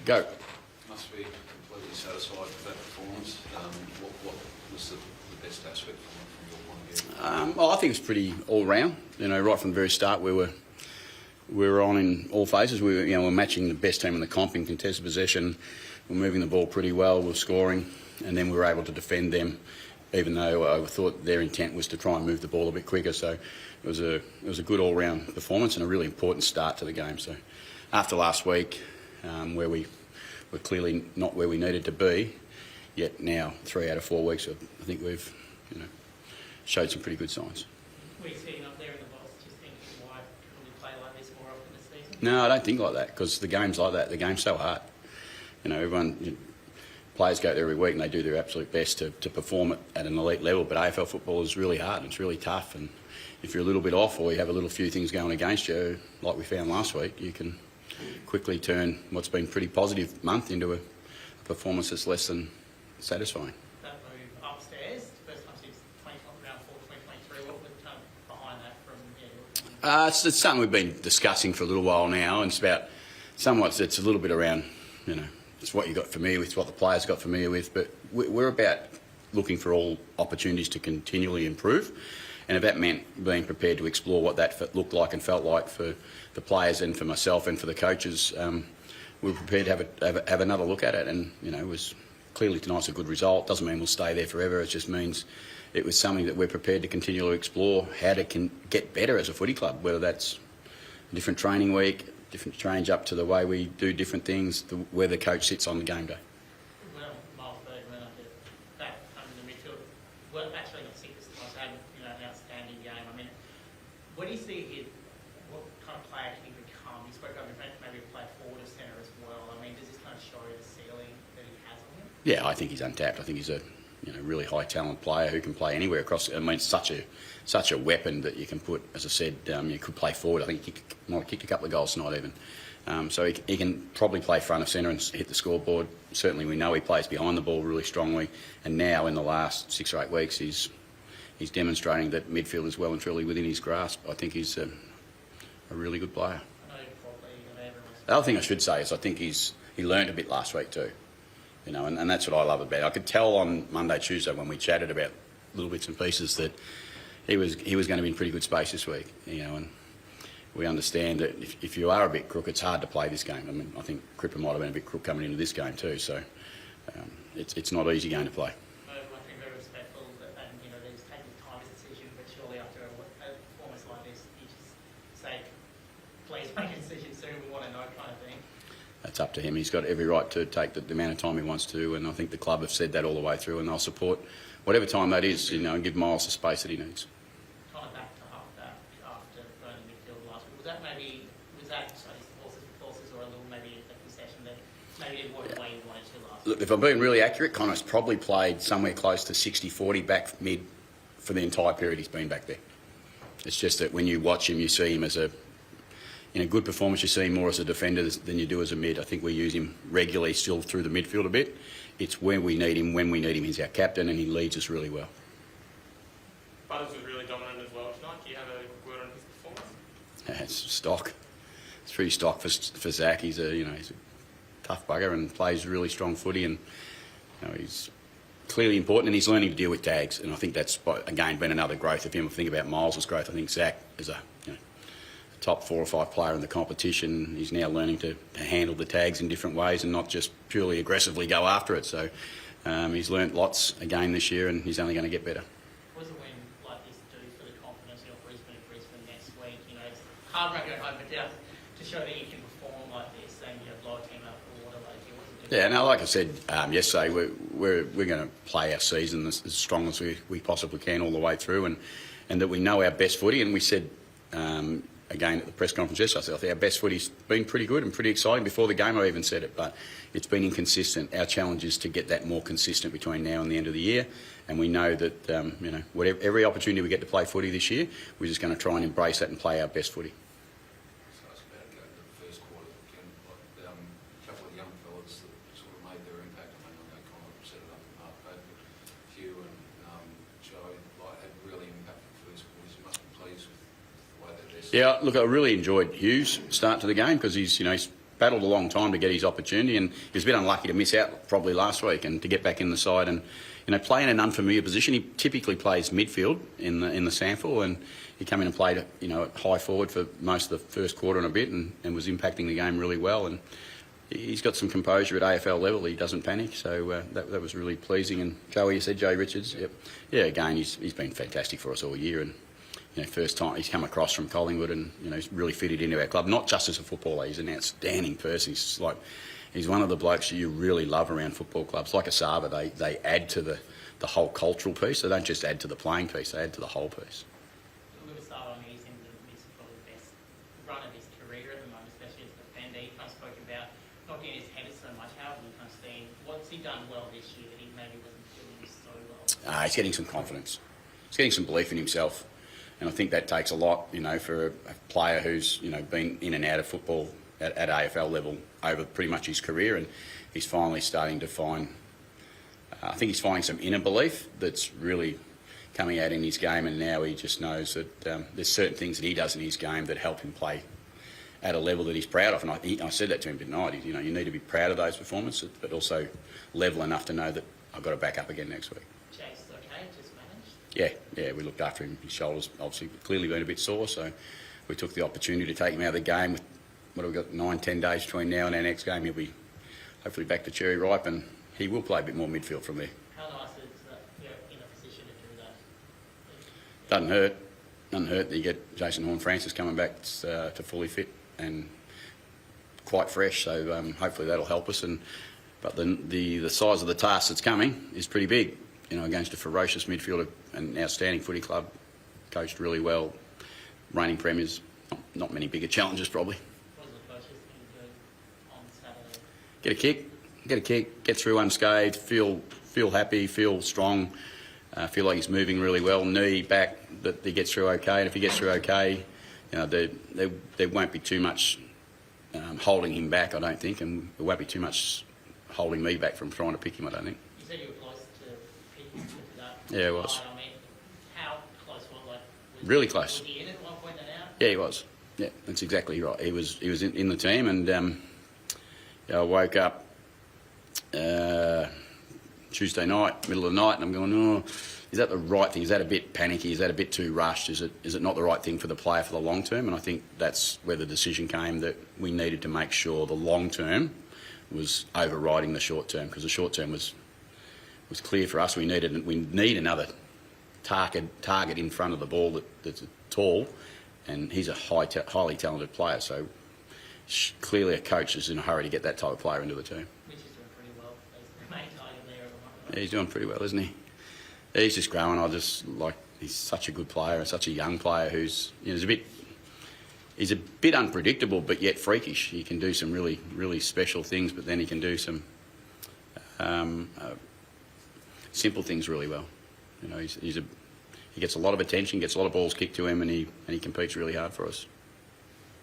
Go. Must be completely satisfied with that performance. What was the best aspect from your point of view? Well, I think it's pretty all round. Right from the very start, we were on in all phases. We're matching the best team in the comp in contested possession. We're moving the ball pretty well. We're scoring, and then we were able to defend them, even though I thought their intent was to try and move the ball a bit quicker. So it was a good all round performance and a really important start to the game. So after last week, where we were clearly not where we needed to be, yet now 3 out of 4 weeks, I think we've showed some pretty good signs. Were you sitting up there in the box just thinking, why couldn't we play like this more often this season? No, I don't think like that, because the game's like that. The game's so hard. Players go there every week and they do their absolute best to perform at an elite level, but AFL football is really hard and it's really tough, and if you're a little bit off or you have a little few things going against you, like we found last week, you can quickly turn what's been a pretty positive month into a performance that's less than satisfying. That move upstairs, first time since round 4, 2023, what was kind of behind that from here? It's something we've been discussing for a little while now, and it's about it's a little bit around, it's what you got familiar with, it's what the players got familiar with, but we're about looking for all opportunities to continually improve, and if that meant being prepared to explore what that looked like and felt like for the players and for myself and for the coaches, we were prepared to have another look at it, and it was clearly tonight's a good result. Doesn't mean we'll stay there forever. It just means it was something that we're prepared to continually explore how to get better as a footy club, whether that's a different training week, different change up to the way we do different things, where the coach sits on the game day. Well, Miles Bergman up at back under the midfield. Well, actually not sickest, had an outstanding game. I mean, what do you see here? What kind of player can he become? You spoke about maybe play forward or centre as well. I mean, does this kind of show you the ceiling that he has on him? Yeah, I think he's untapped. I think he's a really high talent player who can play anywhere across. I mean, it's such a weapon that you can put. As I said, you could play forward. I think he might have kicked a couple of goals tonight even. So he can probably play front of centre and hit the scoreboard. Certainly, we know he plays behind the ball really strongly. And now, in the last 6 or 8 weeks, he's demonstrating that midfield is well and truly within his grasp. I think he's a really good player. The other thing I should say is I think he learned a bit last week too. And that's what I love about it. I could tell on Monday, Tuesday when we chatted about little bits and pieces that he was going to be in pretty good space this week. And we understand that if you are a bit crook, it's hard to play this game. I mean, I think Cripper might have been a bit crook coming into this game too. So it's not an easy game to play. I think very respectful and he's taking time his decision, but surely after a performance like this, you just say, please make a decision soon. We want to know, kind of thing. That's up to him. He's got every right to take the amount of time he wants to, and I think the club have said that all the way through, and they'll support whatever time that is, and give Miles the space that he needs. Kind of back to half-back after burning midfield last week. Was that horses or a little maybe a concession that maybe didn't work the way you wanted to last week? Look, if I'm being really accurate, Connor's probably played somewhere close to 60-40 back mid for the entire period he's been back there. It's just that when you watch him, you see him as in a good performance, you see him more as a defender than you do as a mid. I think we use him regularly still through the midfield a bit. It's when we need him. He's our captain and he leads us really well. Butters was really dominant as well tonight. Do you have a word on his performance? It's stock. It's pretty stock for Zach. He's a tough bugger and plays really strong footy, and he's clearly important, and he's learning to deal with tags. And I think that's again been another growth of him. If you think about Miles' growth, I think Zach is a top 4 or 5 player in the competition. He's now learning to handle the tags in different ways and not just purely aggressively go after it. So he's learnt lots again this year, and he's only going to get better. What does a win like this do for the confidence of Brisbane next week? It's hard run going home, but to show that you can perform like this and blow a team out for water like it wasn't. Yeah, no, like I said yesterday, we're going to play our season as strong as we possibly can all the way through, and that we know our best footy. And we said again at the press conference yesterday, I think our best footy's been pretty good and pretty exciting. Before the game I even said it, but it's been inconsistent. Our challenge is to get that more consistent between now and the end of the year, and we know that every opportunity we get to play footy this year, we're just going to try and embrace that and play our best footy. So it's about to go to the first quarter, Ken, a couple of young fellas that sort of made their impact. I know Connor set it up in Mark, but Hugh and Joe had really impacted first quarters. You must be pleased with the way that they're. Yeah, look, I really enjoyed Hugh's start to the game because he's battled a long time to get his opportunity, and he was a bit unlucky to miss out probably last week and to get back in the side and play in an unfamiliar position. He typically plays midfield in the sample, and he came in and played at high forward for most of the first quarter and a bit, and was impacting the game really well. And he's got some composure at AFL level. He doesn't panic, so that was really pleasing. And Joey, you said Joey Richards, yep, yeah. Again, he's been fantastic for us all year, and first time he's come across from Collingwood, and he's really fitted into our club. Not just as a footballer, he's an outstanding person. He's one of the blokes you really love around football clubs. Like Asava, they add to the whole cultural piece. They don't just add to the playing piece; they add to the whole piece. With Asava, he's in the midst of probably the best run of his career at the moment, especially as a defender. He kind of spoke about not getting his head so much. How have you kind of seen what's he done well this year that he maybe wasn't doing so well? He's getting some confidence. He's getting some belief in himself. And I think that takes a lot, for a player who's, been in and out of football at AFL level over pretty much his career, and he's finally starting to find, I think he's finding some inner belief that's really coming out in his game, and now he just knows that there's certain things that he does in his game that help him play at a level that he's proud of. And I said that to him tonight. You need to be proud of those performances, but also level enough to know that I've got to back up again next week. Yeah, we looked after him. His shoulders obviously clearly been a bit sore, so we took the opportunity to take him out of the game. With what have we got, 9-10 days between now and our next game, he'll be hopefully back to cherry ripe, and he will play a bit more midfield from there. How nice is that you're in a position to do that? Doesn't hurt that you get Jason Horne-Francis coming back to fully fit and quite fresh, so hopefully that'll help us. But the size of the task that's coming is pretty big. Against a ferocious midfielder, an outstanding footy club, coached really well, reigning premiers. Not many bigger challenges, probably. What was the closest thing to do on Saturday? Get a kick, get through unscathed, feel happy, feel strong, feel like he's moving really well. Knee, back, that he gets through okay. And if he gets through okay, there won't be too much holding him back, I don't think, and there won't be too much holding me back from trying to pick him, I don't think. You said you were close to picking him to that. Yeah, it was. I mean, how close was really close. Was he in at one point and out? Yeah, he was. Yeah, that's exactly right. He was in the team, and I woke up Tuesday night, middle of the night, and I'm going, oh, is that the right thing? Is that a bit panicky? Is that a bit too rushed? Is it not the right thing for the player for the long term? And I think that's where the decision came, that we needed to make sure the long term was overriding the short term, because the short term was clear for us. We need another target in front of the ball that's tall, and he's a highly talented player. So clearly a coach is in a hurry to get that type of player into the team. Which is doing pretty well. He's the main target there at the moment. Yeah, he's doing pretty well, isn't he? He's just growing. He's such a good player, such a young player who's he's a bit unpredictable, but yet freakish. He can do some really, really special things, but then he can do some simple things really well. He gets a lot of attention, gets a lot of balls kicked to him, and he competes really hard for us.